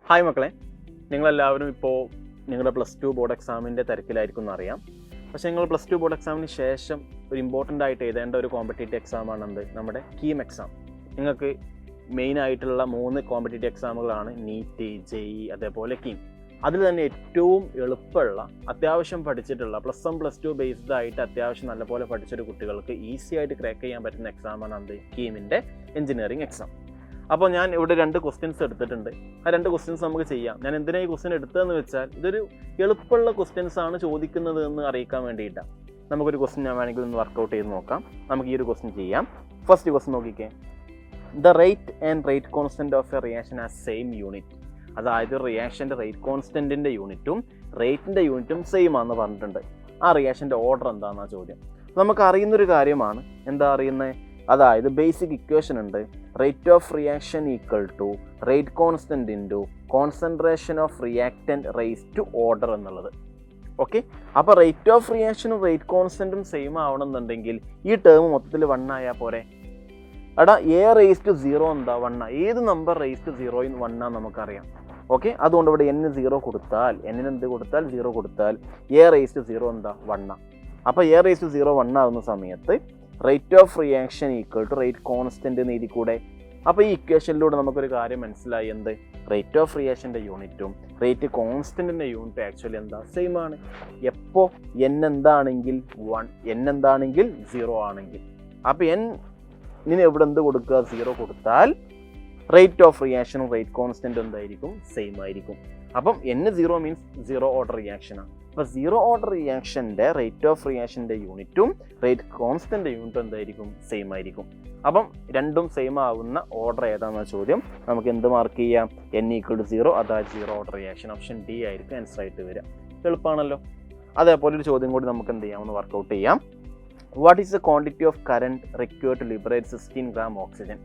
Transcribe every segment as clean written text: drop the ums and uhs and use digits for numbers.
Hi മക്കളെ, നിങ്ങളെല്ലാവരും ഇപ്പോൾ നിങ്ങളുടെ +2 ബോർഡ് എക്സാമിൻ്റെ തിരക്കിലായിരിക്കും എന്നറിയാം. പക്ഷേ നിങ്ങൾ +2 ബോർഡ് എക്സാമിന് ശേഷം ഒരു ഇമ്പോർട്ടൻ്റ് ആയിട്ട് എഴുതേണ്ട ഒരു കോമ്പറ്റേറ്റീവ് എക്സാമാണെന്ത് നമ്മുടെ കീം എക്സാം. നിങ്ങൾക്ക് മെയിനായിട്ടുള്ള 3 കോമ്പറ്റേറ്റീവ് എക്സാമുകളാണ് നീറ്റ്, JEE അതേപോലെ കീം. അതിൽ തന്നെ ഏറ്റവും എളുപ്പമുള്ള അത്യാവശ്യം പഠിച്ചിട്ടുള്ള +1 +2 ബേസ്ഡ് ആയിട്ട് അത്യാവശ്യം നല്ലപോലെ പഠിച്ചൊരു കുട്ടികൾക്ക് ഈസി ആയിട്ട് ക്രാക്ക് ചെയ്യാൻ പറ്റുന്ന എക്സാമാണ് എന്ത് കീമിൻ്റെ എഞ്ചിനീയറിംഗ് എക്സാം. അപ്പോൾ ഞാൻ ഇവിടെ 2 ക്വസ്റ്റ്യൻസ് എടുത്തിട്ടുണ്ട്. ആ 2 ക്വസ്റ്റ്യൻസ് നമുക്ക് ചെയ്യാം. ഞാൻ എന്തിനാണ് ഈ ക്വസ്റ്റ്യൻ എടുത്തതെന്ന് വെച്ചാൽ ഇതൊരു എളുപ്പമുള്ള ക്വസ്റ്റ്യൻസ് ആണ് ചോദിക്കുന്നത് എന്ന് അറിയിക്കാൻ വേണ്ടിയിട്ടാണ്. നമുക്കൊരു ക്വസ്റ്റ്യൻ ഞാൻ വേണമെങ്കിൽ ഒന്ന് വർക്കൗട്ട് ചെയ്ത് നോക്കാം. നമുക്ക് ഈ ഒരു ക്വസ്റ്റ്യൻ ചെയ്യാം. ഫസ്റ്റ് ക്വസ്റ്റ്യൻ നോക്കിക്കേ. The rate and rate constant of A reaction as same unit. അതായത് റിയാക്ഷൻ്റെ റേറ്റ് കോൺസ്റ്റൻറ്റിൻ്റെ യൂണിറ്റും റേറ്റിൻ്റെ യൂണിറ്റും സെയിം ആണെന്ന് പറഞ്ഞിട്ടുണ്ട്. ആ റിയാക്ഷൻ്റെ ഓർഡർ എന്താണെന്നാണ് ചോദ്യം. നമുക്ക് അറിയുന്നൊരു കാര്യമാണ്. എന്താ അറിയുന്നത്? അതായത് ബേസിക് ഇക്വേഷൻ ഉണ്ട്. Rate of reaction equal to rate constant into concentration of reactant raise to order എന്നുള്ളത്. ഓക്കെ, അപ്പോൾ റേറ്റ് ഓഫ് റിയാക്ഷനും റേറ്റ് കോൺസ്റ്റൻറ്റും സെയിം ആവണമെന്നുണ്ടെങ്കിൽ ഈ ടേം മൊത്തത്തിൽ 1 ആയാൽ പോരെ. എടാ എ റേസ് ടു 0 എന്താ 1? ഏത് നമ്പർ റേസ് ടു 0 1 നമുക്കറിയാം. ഓക്കെ, അതുകൊണ്ട് ഇവിടെ n 0 കൊടുത്താൽ എന്നിന് എന്ത് കൊടുത്താൽ 0 കൊടുത്താൽ എ റേസ് ടു 0 എന്താ 1. അപ്പോൾ എ റേസ് ടു 0 1 ആകുന്ന സമയത്ത് rate of reaction equal to rate constant എന്ന് എഴുതി കൂടെ. അപ്പോൾ ഈ ഇക്വേഷനിലൂടെ നമുക്കൊരു കാര്യം മനസ്സിലായി. എന്ത്? റേറ്റ് ഓഫ് റിയാക്ഷൻ്റെ യൂണിറ്റും റേറ്റ് കോൺസ്റ്റൻറ്റിൻ്റെ യൂണിറ്റും ആക്ച്വലി എന്താ സെയിം ആണ്. എപ്പോൾ n എന്താണെങ്കിൽ 1, n എന്താണെങ്കിൽ 0 ആണെങ്കിൽ. അപ്പോൾ n എവിടെ എന്ത് കൊടുക്കുക 0 കൊടുത്താൽ റേറ്റ് ഓഫ് റിയാക്ഷനും റേറ്റ് കോൺസ്റ്റൻറ്റും എന്തായിരിക്കും സെയിം ആയിരിക്കും. അപ്പം n 0 മീൻസ് 0 ഓർഡർ റിയാക്ഷനാണ്. അപ്പോൾ 0 ഓർഡർ റിയാക്ഷൻ്റെ റേറ്റ് ഓഫ് റിയാക്ഷൻ്റെ യൂണിറ്റും റേറ്റ് കോൺസ്റ്റൻ്റ് യൂണിറ്റും എന്തായിരിക്കും സെയിം ആയിരിക്കും. അപ്പം രണ്ടും സെയിം ആവുന്ന ഓർഡർ ഏതാണെന്ന ചോദ്യം. നമുക്ക് എന്ത് മാർക്ക് ചെയ്യാം? n = 0, അതായത് 0 ഓർഡർ റിയാക്ഷൻ. ഓപ്ഷൻ ഡി ആയിരിക്കും ആൻസർ ആയിട്ട് വരിക. എളുപ്പമാണല്ലോ. അതേപോലെ ഒരു ചോദ്യം കൂടി നമുക്ക് എന്ത് ചെയ്യാം, ഒന്ന് വർക്കൗട്ട് ചെയ്യാം. What is the quantity of current required to liberate 16 gram oxygen?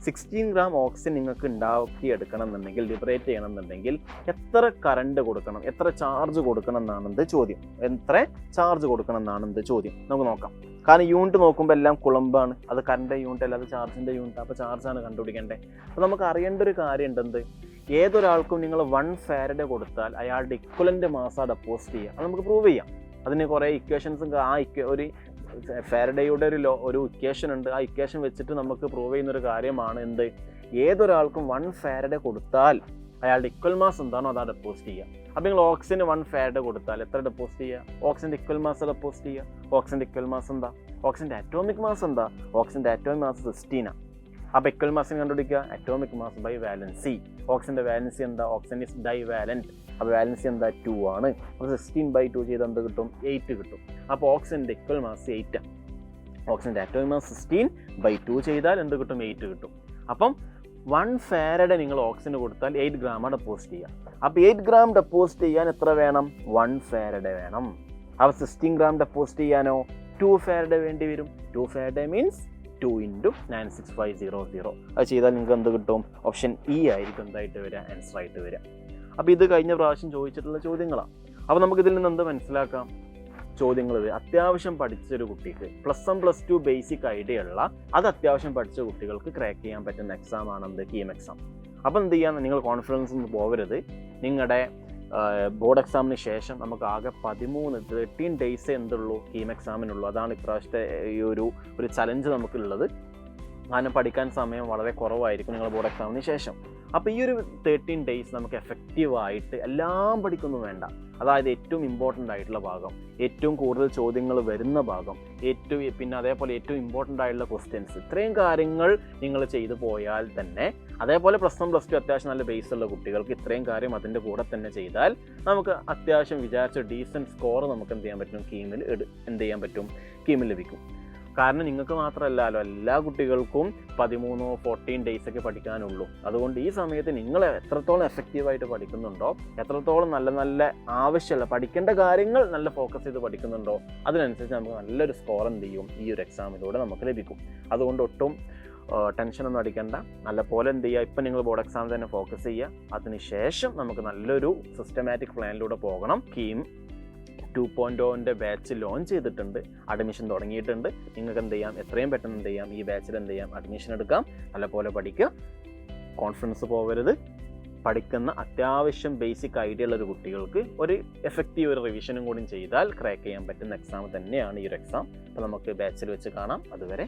16 gram oxygen നിങ്ങൾക്ക് ഉണ്ടാക്കിയെടുക്കണം എന്നുണ്ടെങ്കിൽ, ലിബറേറ്റ് ചെയ്യണം എന്നുണ്ടെങ്കിൽ എത്ര കറണ്ട് കൊടുക്കണം, എത്ര ചാർജ് കൊടുക്കണം എന്നാണെന്ത് ചോദ്യം. എത്ര ചാർജ് കൊടുക്കണം എന്നാണെന്ത് ചോദ്യം. നമുക്ക് നോക്കാം. കാരണം യൂണിറ്റ് നോക്കുമ്പോൾ എല്ലാം കുളമ്പാണ്. അത് കറണ്ട് യൂണിറ്റ് അല്ലാതെ ചാർജിൻ്റെ യൂണിറ്റ്. അപ്പോൾ ചാർജാണ് കണ്ടുപിടിക്കേണ്ടത്. അപ്പോൾ നമുക്ക് അറിയേണ്ട ഒരു കാര്യം ഉണ്ടെന്ത്, ഏതൊരാൾക്കും നിങ്ങൾ 1 ഫാരഡ് കൊടുത്താൽ അയാളുടെ ഇക്വലൻ്റ് മാസ്സാണ് ഡെപ്പോസിറ്റ് ചെയ്യുക. അത് നമുക്ക് പ്രൂവ് ചെയ്യാം. അതിന് കുറേ ഇക്വേഷൻസും ഒരു ഫാരഡേയുടെ ഒരു ഇക്വേഷൻ ഉണ്ട്. ആ ഇക്വേഷൻ വെച്ചിട്ട് നമുക്ക് പ്രൂവ് ചെയ്യുന്നൊരു കാര്യമാണ് എന്ത്, ഏതൊരാൾക്കും 1 ഫാരഡ് കൊടുത്താൽ അയാളുടെ ഇക്വൽ മാസ് എന്താണോ അതാണ് ഡെപ്പോസിറ്റ് ചെയ്യുക. അപ്പോൾ നിങ്ങൾ ഓക്സിജന് 1 ഫാരഡ് കൊടുത്താൽ എത്ര ഡെപ്പോസിറ്റ് ചെയ്യുക? ഓക്സിജൻ്റെ ഇക്വൽ മാസ് ഡെപ്പോസിറ്റ് ചെയ്യുക. ഓക്സിജൻ്റെ ഇക്വൽ മാസ് എന്താ? ഓക്സിജൻ്റെ അറ്റോമിക് മാസ് എന്താ? ഓക്സിജൻ്റെ അറ്റോമിക് മാസ് 16 ആണ്. അപ്പോൾ ഇക്വൽ മാസിന് കണ്ടുപിടിക്കുക അറ്റോമിക് മാസ് ബൈ വാലൻസി. ഓക്സിജൻ്റെ വാലൻസി എന്താ? Oxygen is divalent. അപ്പോൾ വാലൻസി എന്താ 2 ആണ്. അപ്പോൾ 16/2 ചെയ്ത് എന്ത് കിട്ടും? 8 കിട്ടും. അപ്പോൾ ഓക്സിജൻ്റെ ഇക്വൽ മാസ് 8 ആണ്. ഓക്സിജൻ്റെ അറ്റോമിക് മാസ് 16/2 ചെയ്താൽ എന്ത് കിട്ടും? 8 കിട്ടും. അപ്പം 1 ഫാരഡ് നിങ്ങൾ ഓക്സിജന് കൊടുത്താൽ 8 ഗ്രാമാണ് ഡെപ്പോസിറ്റ് ചെയ്യുക. അപ്പോൾ 8 ഗ്രാം ഡെപ്പോസിറ്റ് ചെയ്യാൻ എത്ര വേണം? 1 ഫാരഡ് വേണം. അപ്പോൾ 16 ഗ്രാം ഡെപ്പോസിറ്റ് ചെയ്യാനോ 2 ഫാരഡ് വേണ്ടി വരും. 2 ഫാരഡ് മീൻസ് 2 × 96500. അത് ചെയ്താൽ നിങ്ങൾക്ക് എന്ത് കിട്ടും? ഓപ്ഷൻ ഇ ആയിരിക്കും എന്തായിട്ട് വരിക, ആൻസർ ആയിട്ട് വരിക. അപ്പോൾ ഇത് കഴിഞ്ഞ പ്രാവശ്യം ചോദിച്ചിട്ടുള്ള ചോദ്യങ്ങളാണ്. അപ്പോൾ നമുക്കിതിൽ നിന്ന് എന്ത് മനസ്സിലാക്കാം? ചോദ്യങ്ങൾ അത്യാവശ്യം പഠിച്ചൊരു കുട്ടിക്ക് +1 +2 ബേസിക് ഐഡിയ ഉള്ള, അത് അത്യാവശ്യം പഠിച്ച കുട്ടികൾക്ക് ക്രാക്ക് ചെയ്യാൻ പറ്റുന്ന എക്സാമാണ് എന്ത് കീം എക്സാം. അപ്പോൾ എന്ത് ചെയ്യാൻ, നിങ്ങൾ കോൺഫിഡൻസ് ഒന്നും പോകരുത്. നിങ്ങളുടെ ബോർഡ് എക്സാമിന് ശേഷം നമുക്ക് ആകെ 13 ഡേയ്സേ എന്തുള്ളൂ കീം എക്സാമിനുള്ളൂ. അതാണ് ഇപ്രാവശ്യത്തെ ഈ ഒരു ചലഞ്ച് നമുക്കുള്ളത്. കാരണം പഠിക്കാൻ സമയം വളരെ കുറവായിരിക്കും നിങ്ങൾ ബോർഡ് എക്സാമിന് ശേഷം. അപ്പോൾ ഈ ഒരു 13 ഡേയ്സ് നമുക്ക് എഫക്റ്റീവായിട്ട് എല്ലാം പഠിക്കൊന്നും വേണ്ട. അതായത് ഏറ്റവും ഇമ്പോർട്ടൻ്റ് ആയിട്ടുള്ള ഭാഗം, ഏറ്റവും കൂടുതൽ ചോദ്യങ്ങൾ വരുന്ന ഭാഗം, പിന്നെ അതേപോലെ ഏറ്റവും ഇമ്പോർട്ടൻ്റ് ആയിട്ടുള്ള ക്വസ്റ്റ്യൻസ്, ഇത്രയും കാര്യങ്ങൾ നിങ്ങൾ ചെയ്തു പോയാൽ തന്നെ, അതേപോലെ +1 +2 അത്യാവശ്യം നല്ല ബേസ് ഉള്ള കുട്ടികൾക്ക് ഇത്രയും കാര്യം അതിൻ്റെ കൂടെ തന്നെ ചെയ്താൽ നമുക്ക് അത്യാവശ്യം വിചാരിച്ച ഡീസൻറ്റ് സ്കോർ നമുക്ക് എന്ത് ചെയ്യാൻ പറ്റും? കീമിൽ ലഭിക്കും. കാരണം നിങ്ങൾക്ക് മാത്രമല്ലല്ലോ, എല്ലാ കുട്ടികൾക്കും 14 ഡേയ്സ് ഒക്കെ പഠിക്കാനുള്ളൂ. അതുകൊണ്ട് ഈ സമയത്ത് നിങ്ങൾ എത്രത്തോളം എഫക്റ്റീവായിട്ട് പഠിക്കുന്നുണ്ടോ, എത്രത്തോളം നല്ല ആവശ്യമുള്ള പഠിക്കേണ്ട കാര്യങ്ങൾ നല്ല ഫോക്കസ് ചെയ്ത് പഠിക്കുന്നുണ്ടോ, അതിനനുസരിച്ച് നമുക്ക് നല്ലൊരു സ്കോർ എന്ത് ചെയ്യും ഈ ഒരു എക്സാമിലൂടെ നമുക്ക് ലഭിക്കും. അതുകൊണ്ട് ഒട്ടും ടെൻഷനൊന്നും അടിക്കേണ്ട. നല്ലപോലെ എന്ത് ചെയ്യുക, ഇപ്പം നിങ്ങൾ ബോർഡ് എക്സാം തന്നെ ഫോക്കസ് ചെയ്യുക. അതിനുശേഷം നമുക്ക് നല്ലൊരു സിസ്റ്റമാറ്റിക് പ്ലാനിലൂടെ പോകണം. കീം 2.0 ബാച്ച് ലോഞ്ച് ചെയ്തിട്ടുണ്ട്. അഡ്മിഷൻ തുടങ്ങിയിട്ടുണ്ട്. നിങ്ങൾക്ക് എന്ത് ചെയ്യാം, എത്രയും പെട്ടെന്ന് എന്ത് ചെയ്യാം, ഈ ബാച്ചിൽ എന്ത് ചെയ്യാം, അഡ്മിഷൻ എടുക്കാം. നല്ലപോലെ പഠിക്കുക. കോൺഫിഡൻസ് പോകരുത്. പഠിക്കുന്ന അത്യാവശ്യം ബേസിക് ഐഡിയ ഉള്ള ഒരു കുട്ടികൾക്ക് ഒരു എഫക്റ്റീവ് ഒരു റിവിഷനും കൂടി ചെയ്താൽ ക്രാക്ക് ചെയ്യാൻ പറ്റുന്ന എക്സാം തന്നെയാണ് ഈ ഒരു എക്സാം. അപ്പോൾ നമുക്ക് ബാച്ചിൽ വെച്ച് കാണാം. അതുവരെ